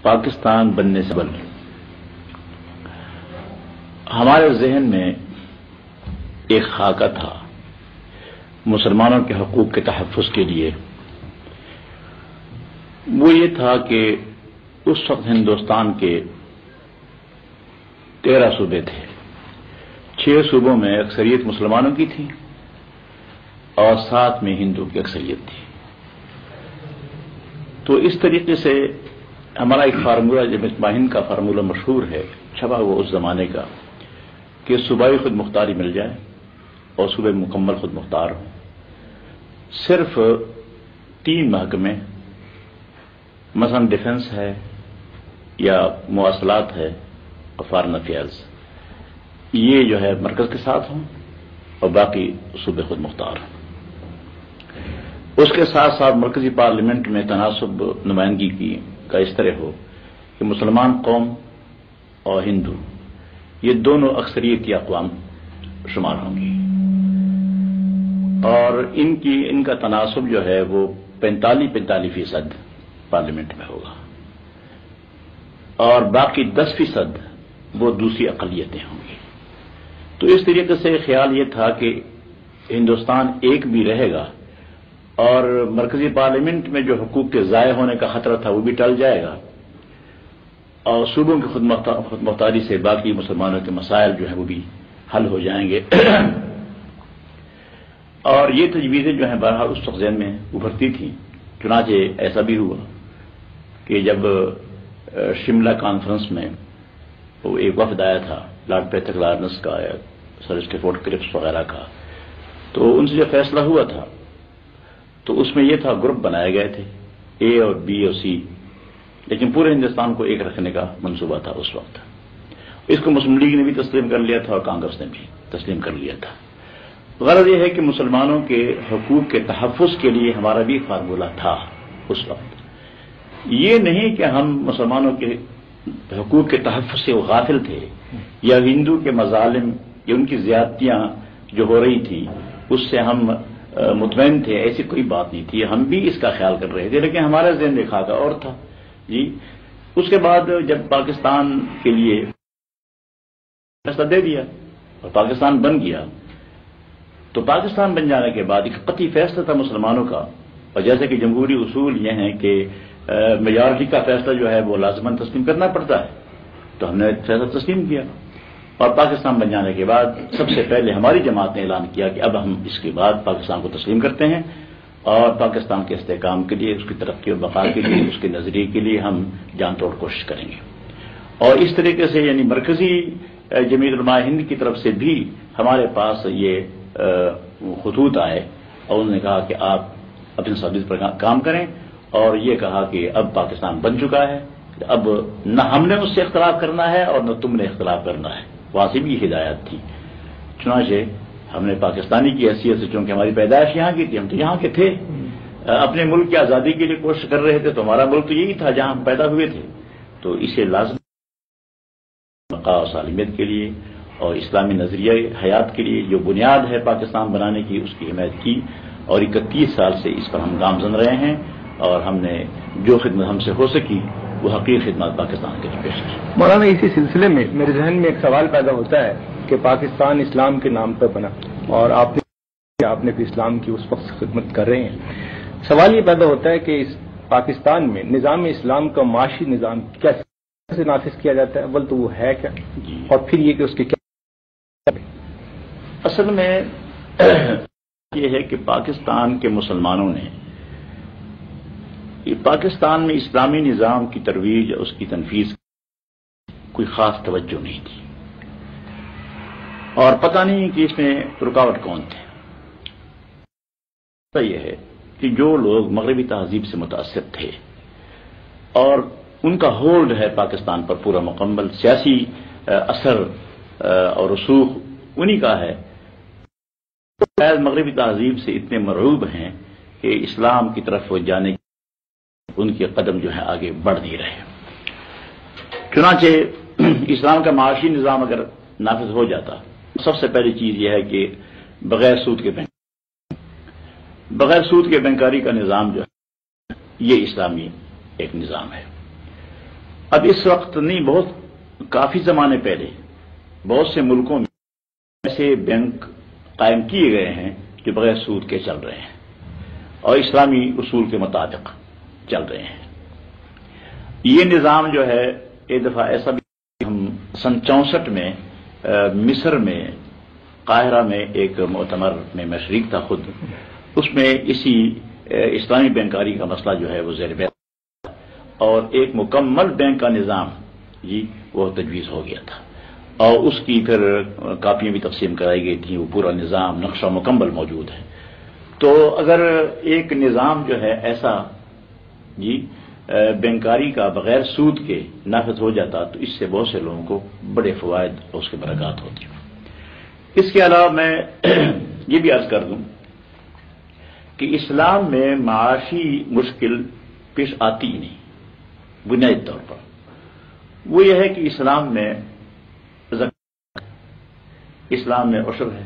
پاکستان بننے سے قبل ہمارے ذہن میں ایک خاکہ تھا مسلمانوں کے حقوق کے تحفظ کے لیے. وہ یہ تھا کہ اس وقت ہندوستان کے 13 صوبے تھے. 6 صوبوں میں اکثریت مسلمانوں کی تھی اور 7 میں ہندو کی اکثریت تھی. تو اس طریقے سے ہمارا ایک فارمولہ جب ہند کا فارمولہ مشہور ہے چھپا ہوا اس زمانے کا کہ صوبائی خود مختاری مل جائے اور صوبے مکمل خود مختار ہوں. صرف 3 محکمے مثلا ڈیفنس ہے یا مواصلات ہے اور فارن افیئرز یہ جو ہے مرکز کے ساتھ ہوں اور باقی صوبے خود مختار ہوں. اس کے ساتھ ساتھ مرکزی پارلیمنٹ میں تناسب نمائندگی کا اس طرح ہو کہ مسلمان قوم اور ہندو یہ دونوں اکثریتی اقوام شمار ہوں گی اور ان کا تناسب جو ہے وہ 45% پارلیمنٹ میں ہوگا اور باقی 10% وہ دوسری اقلیتیں ہوں گی. تو اس طریقے سے خیال یہ تھا کہ ہندوستان ایک بھی رہے گا اور مرکزی پارلیمنٹ میں جو حقوق کے ضائع ہونے کا خطرہ تھا وہ بھی ٹل جائے گا اور صوبوں کی خود مختاری سے باقی مسلمانوں کے مسائل جو ہیں وہ بھی حل ہو جائیں گے. اور یہ تجویزیں جو ہیں بہرحال اس وقت ذہن میں ابھرتی تھیں. چنانچہ ایسا بھی ہوا کہ جب شملہ کانفرنس میں وہ ایک وفد آیا تھا لارڈ پیتھک لارنس کا یا سر اسٹیفورڈ کرپس وغیرہ کا تو ان سے جو فیصلہ ہوا تھا تو اس میں یہ تھا گروپ بنائے گئے تھے اے اور بی اور سی لیکن پورے ہندوستان کو ایک رکھنے کا منصوبہ تھا اس وقت. اس کو مسلم لیگ نے بھی تسلیم کر لیا تھا اور کانگریس نے بھی تسلیم کر لیا تھا. غرض یہ ہے کہ مسلمانوں کے حقوق کے تحفظ کے لیے ہمارا بھی فارمولہ تھا اس وقت. یہ نہیں کہ ہم مسلمانوں کے حقوق کے تحفظ سے غافل تھے یا ہندو کے مظالم یا ان کی زیادتیاں جو ہو رہی تھی اس سے ہم مطمئن تھے. ایسی کوئی بات نہیں تھی. ہم بھی اس کا خیال کر رہے تھے لیکن ہمارا ذہن دیکھا کا اور تھا. جی اس کے بعد جب پاکستان کے لیے فیصلہ دے دیا اور پاکستان بن گیا تو پاکستان بن جانے کے بعد ایک قطعی فیصلہ تھا مسلمانوں کا. اور جیسے کہ جمہوری اصول یہ ہیں کہ میجارٹی کا فیصلہ جو ہے وہ لازماً تسلیم کرنا پڑتا ہے تو ہم نے فیصلہ تسلیم کیا اور پاکستان بن جانے کے بعد سب سے پہلے ہماری جماعت نے اعلان کیا کہ اب ہم اس کے بعد پاکستان کو تسلیم کرتے ہیں اور پاکستان کے استحکام کے لیے اس کی ترقی و بقا کے لیے اس کے نظریے کے لیے ہم جان توڑ کوشش کریں گے. اور اس طریقے سے یعنی مرکزی جمعیت علماء ہند کی طرف سے بھی ہمارے پاس یہ خطوط آئے اور انہوں نے کہا کہ آپ اپنی سروس پر کام کریں اور یہ کہا کہ اب پاکستان بن چکا ہے اب نہ ہم نے اس سے اختلاف کرنا ہے اور نہ تم نے اختلاف کرنا ہے. وہاں سے بھی ہدایت تھی. چنانچہ ہم نے پاکستانی کی حیثیت سے چونکہ ہماری پیدائش یہاں کی تھی ہم تو یہاں کے تھے اپنے ملک کی آزادی کے لیے کوشش کر رہے تھے تو ہمارا ملک تو یہی تھا جہاں ہم پیدا ہوئے تھے تو اسے لازم بقا و سالمیت کے لیے اور اسلامی نظریہ حیات کے لیے جو بنیاد ہے پاکستان بنانے کی اس کی حمایت کی اور 31 سال سے اس پر ہم گامزن رہے ہیں اور ہم نے جو خدمت ہم سے ہو سکی وہ حقیقی خدمات پاکستان کے لیے پیش کی. مولانا اسی سلسلے میں میرے ذہن میں ایک سوال پیدا ہوتا ہے کہ پاکستان اسلام کے نام پر بنا اور آپ نے بھی اسلام کی اس وقت خدمت کر رہے ہیں. سوال یہ پیدا ہوتا ہے کہ اس پاکستان میں نظام اسلام کا معاشی نظام کیسے نافذ کیا جاتا ہے؟ اول تو وہ ہے کیا اور پھر یہ کہ اس کے کیا؟ اصل میں یہ ہے کہ پاکستان کے مسلمانوں نے پاکستان میں اسلامی نظام کی ترویج اور اس کی تنفیذ کوئی خاص توجہ نہیں تھی اور پتہ نہیں کہ اس میں رکاوٹ کون تھے. یہ ہے کہ جو لوگ مغربی تہذیب سے متاثر تھے اور ان کا ہولڈ ہے پاکستان پر پورا مکمل سیاسی اثر اور رسوخ انہی کا ہے مغربی تہذیب سے اتنے مرعوب ہیں کہ اسلام کی طرف وہ جانے کی ان کے قدم جو ہے آگے بڑھ نہیں رہے. چنانچہ اسلام کا معاشی نظام اگر نافذ ہو جاتا سب سے پہلی چیز یہ ہے کہ بغیر سود کے بینکاری کا نظام جو ہے یہ اسلامی ایک نظام ہے اب اس وقت نہیں، بہت کافی زمانے پہلے بہت سے ملکوں میں ایسے بینک قائم کیے گئے ہیں جو بغیر سود کے چل رہے ہیں اور اسلامی اصول کے مطابق چل رہے ہیں۔ یہ نظام جو ہے ایک دفعہ ایسا بھی، ہم سن 64 میں مصر میں قاہرہ میں ایک مؤتمر میں شریک تھا خود، اس میں اسی اسلامی بینکاری کا مسئلہ جو ہے وہ زیر بحث اور ایک مکمل بینک کا نظام وہ تجویز ہو گیا تھا اور اس کی پھر کاپیاں بھی تقسیم کرائی گئی تھیں، وہ پورا نظام نقشہ مکمل موجود ہے۔ تو اگر ایک نظام جو ہے ایسا بینکاری کا بغیر سود کے نافذ ہو جاتا تو اس سے بہت سے لوگوں کو بڑے فوائد اور اس کے برکات ہوتی۔ اس کے علاوہ میں یہ بھی عرض کر دوں کہ اسلام میں معاشی مشکل پیش آتی ہی نہیں، بنیادی طور پر وہ یہ ہے کہ اسلام میں اسلام میں عشر ہے،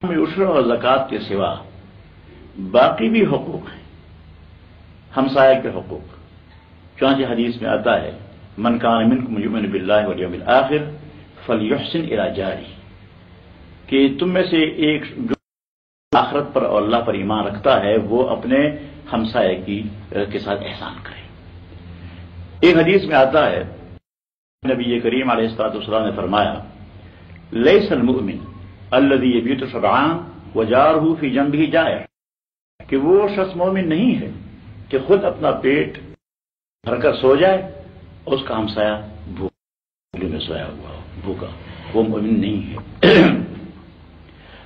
عشر اور زکوٰۃ کے سوا باقی بھی حقوق ہیں، ہمسائے کے حقوق۔ چنانچہ حدیث میں آتا ہے من کان منکم یؤمن باللہ والیوم الآخر فلیحسن الی جارہ، کہ تم میں سے ایک جو آخرت پر اور اللہ پر ایمان رکھتا ہے وہ اپنے ہمسائے کے ساتھ احسان کرے۔ ایک حدیث میں آتا ہے نبی کریم علیہ الصلوۃ والسلام نے فرمایا لیس المؤمن الذی یبیت شبعان وجارہ فی جنبہ جائع، کہ وہ شخص مومن نہیں ہے کہ خود اپنا پیٹ بھر کر سو جائے اور اس کا ہمسایہ بھوکے میں سویا ہوا ہو، بھوکا، وہ مومن نہیں ہے۔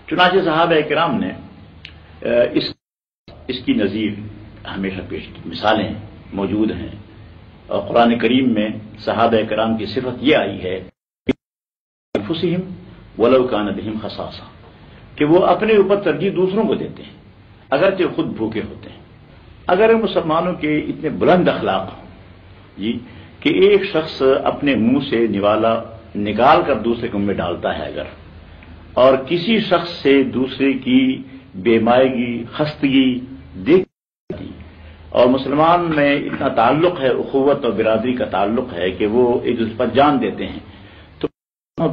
چنانچہ صحابہ کرام نے اس کی نظیر ہمیشہ پیش کی، مثالیں موجود ہیں اور قرآن کریم میں صحابہ کرام کی صفت یہ آئی ہے انفسہم ولو کان بہم خصاصہ، کہ وہ اپنے اوپر ترجیح دوسروں کو دیتے ہیں اگرچہ خود بھوکے ہوتے ہیں۔ اگر مسلمانوں کے اتنے بلند اخلاق ہوں کہ ایک شخص اپنے منہ سے نوالا نکال کر دوسرے کے منہ میں ڈالتا ہے اگر، اور کسی شخص سے دوسرے کی بیمائگی خستگی دیکھتی، اور مسلمان میں اتنا تعلق ہے، اخوت اور برادری کا تعلق ہے کہ وہ ایک دوسرے پر جان دیتے ہیں، تو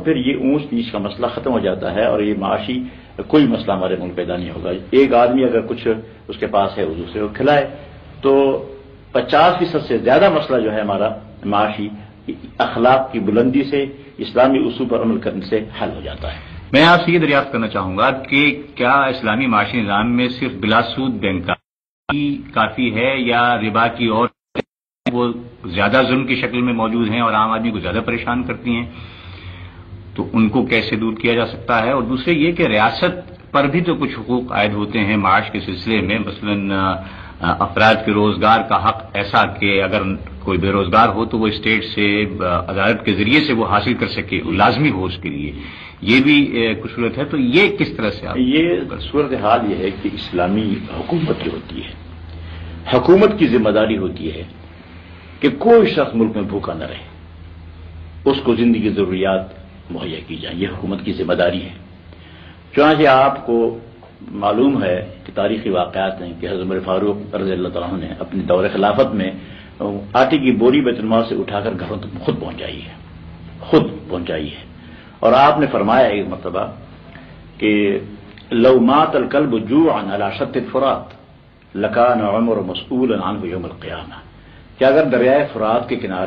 پھر یہ اونچ نیچ کا مسئلہ ختم ہو جاتا ہے اور یہ معاشی کوئی مسئلہ ہمارے ملک پیدا نہیں ہوگا۔ ایک آدمی اگر کچھ اس کے پاس ہے وہ دوسرے کو کھلائے تو 50% سے زیادہ مسئلہ جو ہے ہمارا معاشی اخلاق کی بلندی سے، اسلامی اصول پر عمل کرنے سے حل ہو جاتا ہے۔ میں آپ سے یہ دریافت کرنا چاہوں گا کہ کیا اسلامی معاشی نظام میں صرف بلا سود بینکاری کافی ہے یا ربا کی اور وہ زیادہ ظلم کی شکل میں موجود ہیں اور عام آدمی کو زیادہ پریشان کرتی ہیں، تو ان کو کیسے دور کیا جا سکتا ہے؟ اور دوسرے یہ کہ ریاست پر بھی تو کچھ حقوق عائد ہوتے ہیں معاش کے سلسلے میں، مثلاً افراد کے روزگار کا حق ایسا کہ اگر کوئی بے روزگار ہو تو وہ اسٹیٹ سے عدالت کے ذریعے سے وہ حاصل کر سکے، لازمی ہو اس کے لیے، یہ بھی کچھ صورت ہے۔ تو یہ کس طرح سے یہ صورتحال یہ ہے کہ اسلامی حکومت جو ہوتی ہے، حکومت کی ذمہ داری ہوتی ہے کہ کوئی شخص ملک میں بھوکا نہ رہے، اس کو زندگی ضروریات مہیا کی جائیں، یہ حکومت کی ذمہ داری ہے۔ چنانچہ آپ کو معلوم ہے کہ تاریخی واقعات ہیں کہ حضرت عمر فاروق رضی اللہ تعالیٰ عنہ نے اپنے دور خلافت میں آٹے کی بوری بیت المال سے اٹھا کر گھروں تک خود پہنچائی ہے، اور آپ نے فرمایا ایک مرتبہ کہ لو مات الکلب جوعا علی شط الفرات لکان عمر مسئولا عنہ یوم القیامہ، کہ اگر دریائے فرات کے کنارے